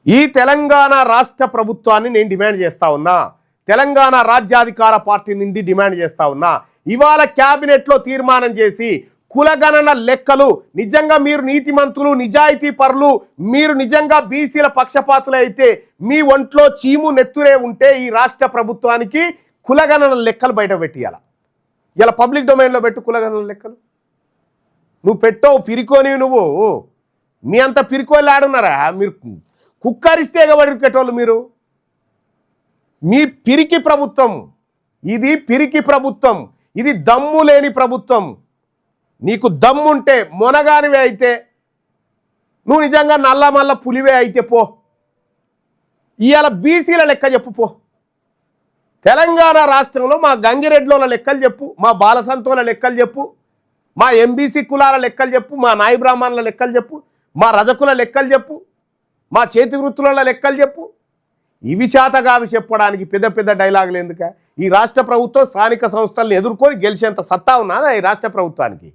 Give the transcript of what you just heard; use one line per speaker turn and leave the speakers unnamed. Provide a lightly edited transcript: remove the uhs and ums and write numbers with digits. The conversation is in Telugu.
ఈ తెలంగాణ రాష్ట్ర ప్రభుత్వాన్ని నేను డిమాండ్ చేస్తా ఉన్నా. తెలంగాణ రాజ్యాధికార పార్టీ నుండి డిమాండ్ చేస్తా ఉన్నా. ఇవాళ క్యాబినెట్లో తీర్మానం చేసి కులగణన లెక్కలు నిజంగా మీరు నీతిమంతులు నిజాయితీ పరులు మీరు నిజంగా బీసీల పక్షపాతులు అయితే మీ ఒంట్లో చీము నెత్తురే ఉంటే ఈ రాష్ట్ర ప్రభుత్వానికి కులగణన లెక్కలు బయట పెట్టియాల. ఇలా పబ్లిక్ డొమైన్లో పెట్టు కులగణన లెక్కలు. నువ్వు పెట్టవు పిరికోని నువ్వు మీ అంత పిరికోళ్ళు ఆడున్నారా? మీరు కుక్కరిస్తే ఎగబడికేటోళ్ళు మీరు. మీ పిరికి ప్రభుత్వం ఇది, పిరికి ప్రభుత్వం ఇది, దమ్ము లేని ప్రభుత్వం. నీకు దమ్ముంటే మొనగానివే అయితే నువ్వు నిజంగా నల్లమల్ల పులివే అయితే పో. ఇవాళ బీసీల లెక్క చెప్పు పో. తెలంగాణ రాష్ట్రంలో మా గంగిరెడ్లోల లెక్కలు చెప్పు, మా బాలసంతోల లెక్కలు చెప్పు, మా ఎంబీసీ కులాల లెక్కలు చెప్పు, మా నాయి బ్రాహ్మణుల లెక్కలు చెప్పు, మా రజకుల లెక్కలు చెప్పు, మా చేతి వృత్తుల లెక్కలు చెప్పు. ఇవి చేత కాదు చెప్పడానికి పెద్ద పెద్ద డైలాగులు ఎందుక? ఈ రాష్ట్ర ప్రభుత్వం స్థానిక సంస్థలను ఎదుర్కొని గెలిచేంత సత్తా ఉన్నదా ఈ రాష్ట్ర ప్రభుత్వానికి?